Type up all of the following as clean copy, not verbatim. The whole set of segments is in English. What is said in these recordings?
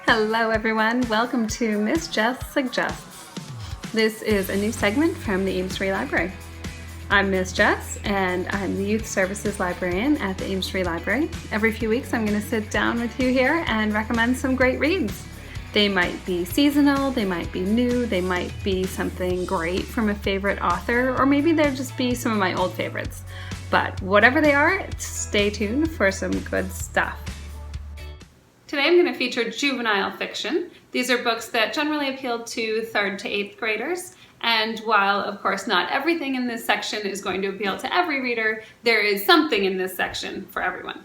Hello everyone, welcome to Miss Jess Suggests. This is a new segment from the Ames Free Library. I'm Miss Jess and I'm the Youth Services Librarian at the Ames Free Library. Every few weeks I'm going to sit down with you here and recommend some great reads. They might be seasonal, they might be new, they might be something great from a favorite author, or maybe they'll just be some of my old favorites. But whatever they are, stay tuned for some good stuff. Today I'm going to feature juvenile fiction. These are books that generally appeal to 3rd to 8th graders, and while of course not everything in this section is going to appeal to every reader, there is something in this section for everyone.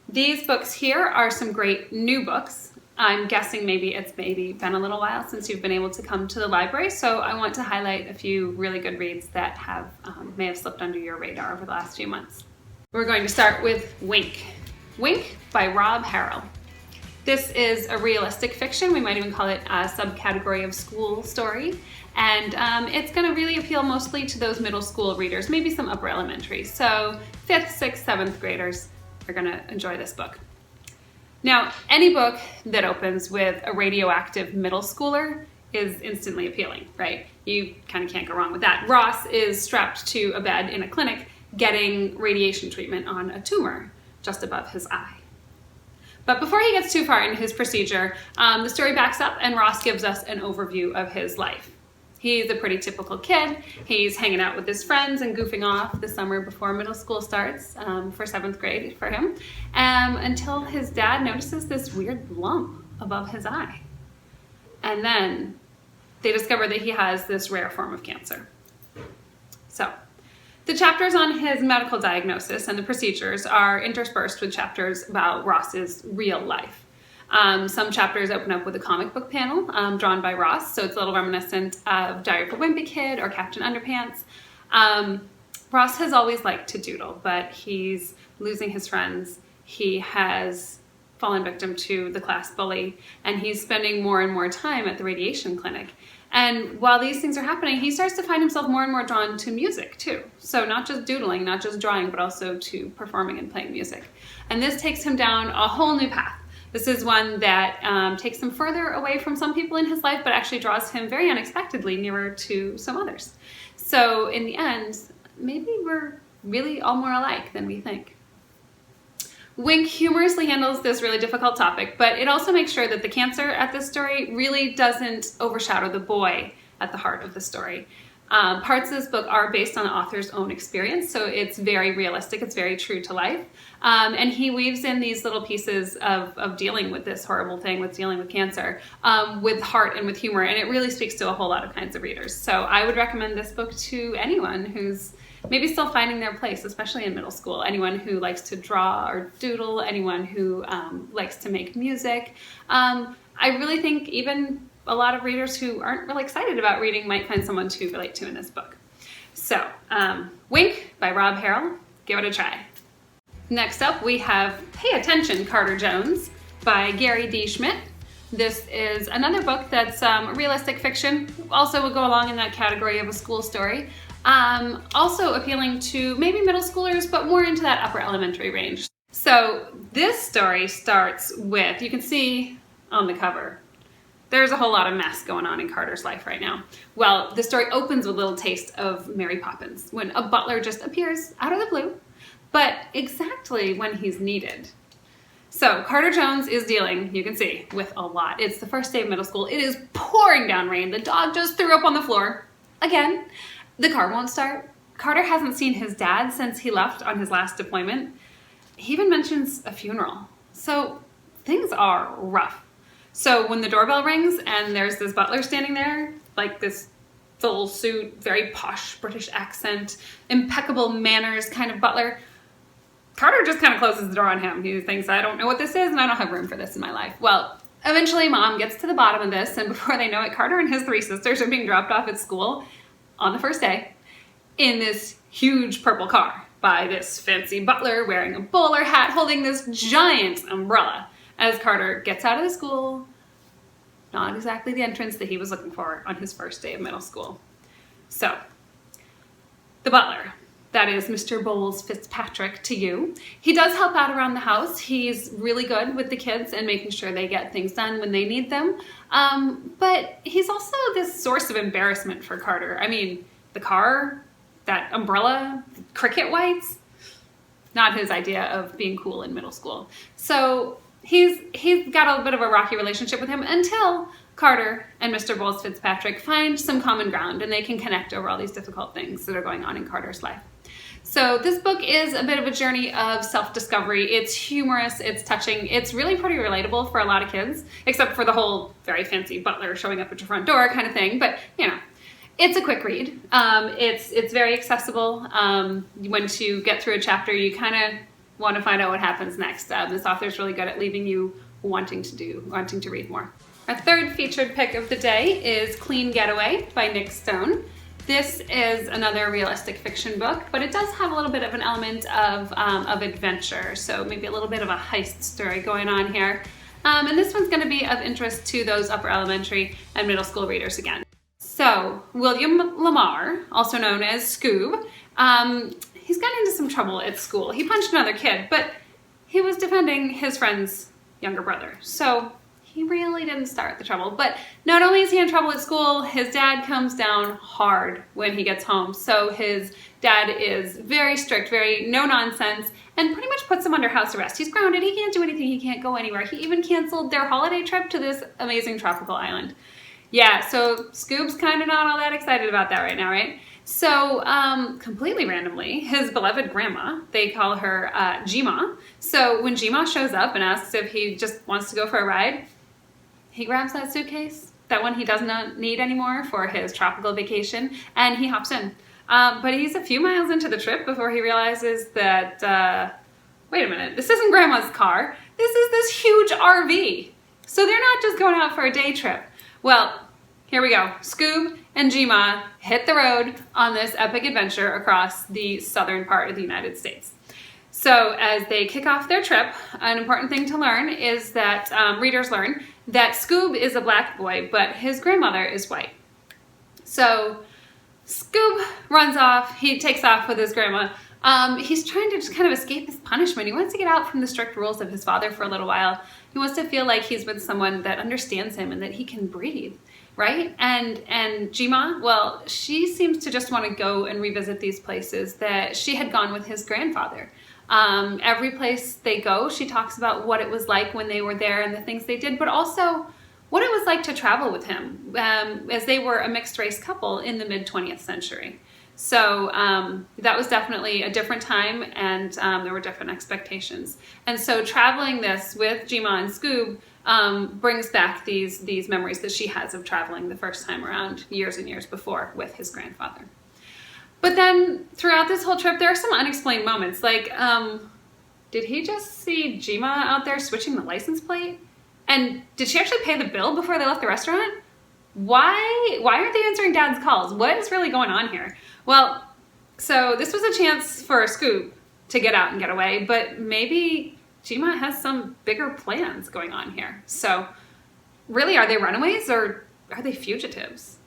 These books here are some great new books. I'm guessing it's been a little while since you've been able to come to the library, so I want to highlight a few really good reads that may have slipped under your radar over the last few months. We're going to start with Wink. Wink by Rob Harrell. This is a realistic fiction. We might even call it a subcategory of school story. And it's going to really appeal mostly to those middle school readers, maybe some upper elementary. So 5th, 6th, 7th graders are going to enjoy this book. Now, any book that opens with a radioactive middle schooler is instantly appealing, right? You kind of can't go wrong with that. Ross is strapped to a bed in a clinic getting radiation treatment on a tumor just above his eye. But before he gets too far into his procedure, the story backs up and Ross gives us an overview of his life. He's a pretty typical kid. He's hanging out with his friends and goofing off the summer before middle school starts for 7th grade for him, until his dad notices this weird lump above his eye. And then they discover that he has this rare form of cancer. So the chapters on his medical diagnosis and the procedures are interspersed with chapters about Ross's real life. Some chapters open up with a comic book panel drawn by Ross, so it's a little reminiscent of Diary of a Wimpy Kid or Captain Underpants. Ross has always liked to doodle, but he's losing his friends. He has fallen victim to the class bully, and he's spending more and more time at the radiation clinic. And while these things are happening, he starts to find himself more and more drawn to music too. So not just doodling, not just drawing, but also to performing and playing music. And this takes him down a whole new path. This is one that takes him further away from some people in his life, but actually draws him very unexpectedly nearer to some others. So in the end, maybe we're really all more alike than we think. Wink humorously handles this really difficult topic, but it also makes sure that the cancer at this story really doesn't overshadow the boy at the heart of the story. Parts of this book are based on the author's own experience, so it's very realistic, it's very true to life. And he weaves in these little pieces of dealing with this horrible thing, with dealing with cancer, with heart and with humor, and it really speaks to a whole lot of kinds of readers. So I would recommend this book to anyone who's maybe still finding their place, especially in middle school. Anyone who likes to draw or doodle, anyone who likes to make music. I really think even a lot of readers who aren't really excited about reading might find someone to relate to in this book. So, Wink by Rob Harrell, give it a try. Next up we have Pay Attention, Carter Jones by Gary D. Schmidt. This is another book that's realistic fiction, also would go along in that category of a school story. Also appealing to maybe middle schoolers, but more into that upper elementary range. So this story starts with, you can see on the cover, there's a whole lot of mess going on in Carter's life right now. Well, the story opens with a little taste of Mary Poppins, when a butler just appears out of the blue, but exactly when he's needed. So Carter Jones is dealing, you can see, with a lot. It's the first day of middle school. It is pouring down rain. The dog just threw up on the floor again. The car won't start. Carter hasn't seen his dad since he left on his last deployment. He even mentions a funeral. So things are rough. So when the doorbell rings and there's this butler standing there, like this full suit, very posh British accent, impeccable manners kind of butler, Carter just kind of closes the door on him. He thinks, I don't know what this is and I don't have room for this in my life. Well, eventually Mom gets to the bottom of this, and before they know it, Carter and his 3 sisters are being dropped off at school on the first day in this huge purple car by this fancy butler wearing a bowler hat holding this giant umbrella as Carter gets out of the school. Not exactly the entrance that he was looking for on his first day of middle school. So, the butler, that is Mr. Bowles Fitzpatrick to you. He does help out around the house. He's really good with the kids and making sure they get things done when they need them. But he's also this source of embarrassment for Carter. I mean, the car, that umbrella, cricket whites, not his idea of being cool in middle school. So he's got a bit of a rocky relationship with him until Carter and Mr. Bowles Fitzpatrick find some common ground and they can connect over all these difficult things that are going on in Carter's life. So this book is a bit of a journey of self-discovery. It's humorous, it's touching, it's really pretty relatable for a lot of kids, except for the whole very fancy butler showing up at your front door kind of thing. But, you know, it's a quick read. It's very accessible. Once you get through a chapter, you kind of want to find out what happens next. This author's really good at leaving you wanting to read more. Our third featured pick of the day is Clean Getaway by Nick Stone. This is another realistic fiction book, but it does have a little bit of an element of adventure, so maybe a little bit of a heist story going on here. And this one's going to be of interest to those upper elementary and middle school readers again. So, William Lamar, also known as Scoob, he's gotten into some trouble at school. He punched another kid, but he was defending his friend's younger brother. So he really didn't start the trouble. But not only is he in trouble at school, his dad comes down hard when he gets home. So his dad is very strict, very no nonsense, and pretty much puts him under house arrest. He's grounded, he can't do anything, he can't go anywhere. He even canceled their holiday trip to this amazing tropical island. Yeah, so Scoob's kind of not all that excited about that right now, right? So, completely randomly, his beloved grandma, they call her Gma. So when Gma shows up and asks if he just wants to go for a ride, he grabs that suitcase, that one he does not need anymore for his tropical vacation, and he hops in. But he's a few miles into the trip before he realizes that, wait a minute, this isn't Grandma's car. This is this huge RV. So they're not just going out for a day trip. Well, here we go. Scoob and Gma hit the road on this epic adventure across the southern part of the United States. So as they kick off their trip, an important thing to learn is that readers learn that Scoob is a black boy, but his grandmother is white. So Scoob runs off. He takes off with his grandma. He's trying to just kind of escape his punishment. He wants to get out from the strict rules of his father for a little while. He wants to feel like he's with someone that understands him and that he can breathe, right? And Gma, well, she seems to just want to go and revisit these places that she had gone with his grandfather. Every place they go, she talks about what it was like when they were there and the things they did, but also what it was like to travel with him, as they were a mixed race couple in the mid-20th century. So that was definitely a different time, and there were different expectations. And so traveling this with Gma and Scoob brings back these memories that she has of traveling the first time around years and years before with his grandfather. But then throughout this whole trip, there are some unexplained moments. Like, did he just see Gma out there switching the license plate? And did she actually pay the bill before they left the restaurant? Why aren't they answering Dad's calls? What is really going on here? Well, so this was a chance for Scoob to get out and get away, but maybe Gma has some bigger plans going on here. So really, are they runaways or are they fugitives?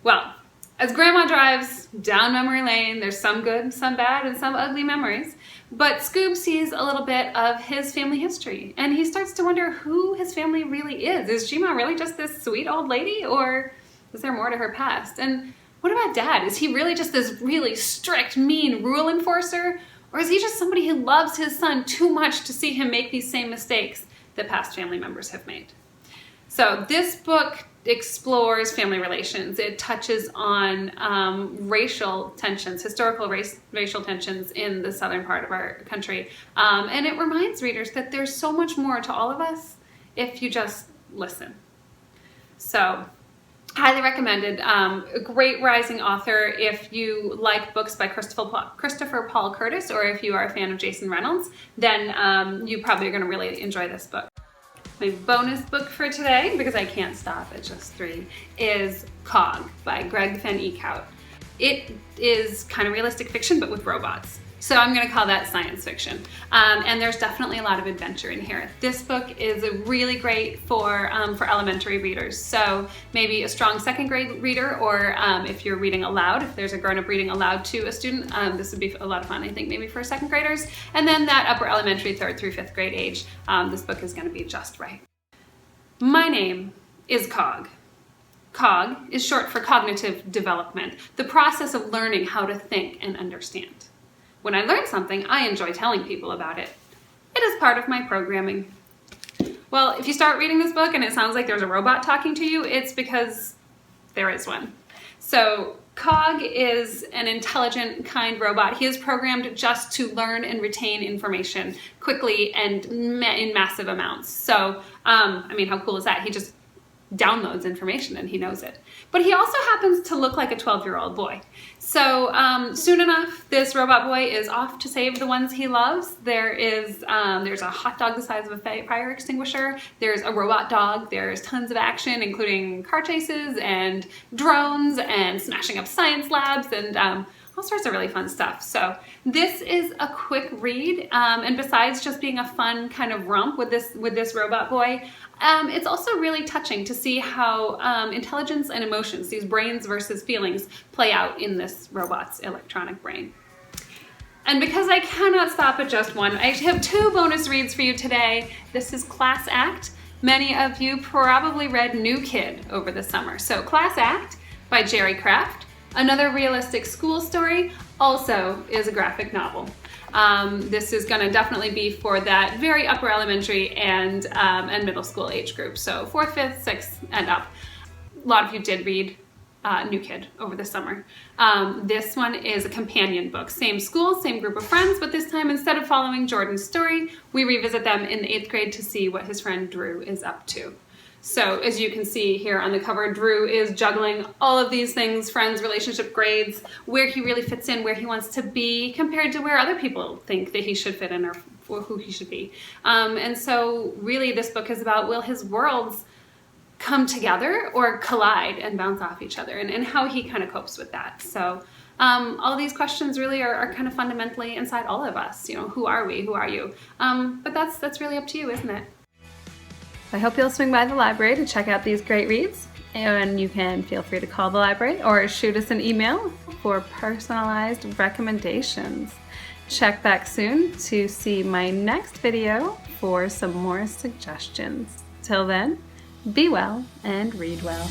Well, as Grandma drives down memory lane, there's some good, some bad, and some ugly memories. But Scoob sees a little bit of his family history, and he starts to wonder who his family really is. Is Gma really just this sweet old lady, or is there more to her past? And what about Dad? Is he really just this really strict, mean rule enforcer? Or is he just somebody who loves his son too much to see him make these same mistakes that past family members have made? So this book explores family relations. It touches on racial tensions, historical racial tensions in the southern part of our country. And it reminds readers that there's so much more to all of us if you just listen. So, highly recommended. A great rising author if you like books by Christopher Paul Curtis, or if you are a fan of Jason Reynolds, then you probably are going to really enjoy this book. My bonus book for today, because I can't stop at just 3, is Cog by Greg Van Eekhout. It is kind of realistic fiction, but with robots. So I'm going to call that science fiction. And there's definitely a lot of adventure in here. This book is really great for elementary readers. So maybe a strong second grade reader, or if you're reading aloud, if there's a grown-up reading aloud to a student, this would be a lot of fun, I think, maybe for second graders. And then that upper elementary, 3rd through 5th grade age, this book is going to be just right. My name is COG. COG is short for cognitive development, the process of learning how to think and understand. When I learn something, I enjoy telling people about it. It is part of my programming. Well, if you start reading this book and it sounds like there's a robot talking to you, it's because there is one. So COG is an intelligent, kind robot. He is programmed just to learn and retain information quickly and in massive amounts. So, I mean, how cool is that? He just downloads information and he knows it. But he also happens to look like a 12-year-old boy. So soon enough, this robot boy is off to save the ones he loves. There's a hot dog the size of a fire extinguisher. There's a robot dog. There's tons of action, including car chases and drones and smashing up science labs and all sorts of really fun stuff. So this is a quick read, and besides just being a fun kind of romp with this robot boy, it's also really touching to see how intelligence and emotions, these brains versus feelings, play out in this robot's electronic brain. And because I cannot stop at just one, I have 2 bonus reads for you today. This is Class Act. Many of you probably read New Kid over the summer. So Class Act by Jerry Craft, another realistic school story, also is a graphic novel. This is going to definitely be for that very upper elementary and middle school age group. So 4th, 5th, 6th, and up. A lot of you did read New Kid over the summer. This one is a companion book. Same school, same group of friends, but this time instead of following Jordan's story, we revisit them in the 8th grade to see what his friend Drew is up to. So as you can see here on the cover, Drew is juggling all of these things: friends, relationship, grades, where he really fits in, where he wants to be compared to where other people think that he should fit in or who he should be. And so really this book is about, will his worlds come together or collide and bounce off each other, and how he kind of copes with that. So all these questions really are kind of fundamentally inside all of us. You know, who are we? Who are you? But that's really up to you, isn't it? I hope you'll swing by the library to check out these great reads, and you can feel free to call the library or shoot us an email for personalized recommendations. Check back soon to see my next video for some more suggestions. Till then, be well and read well.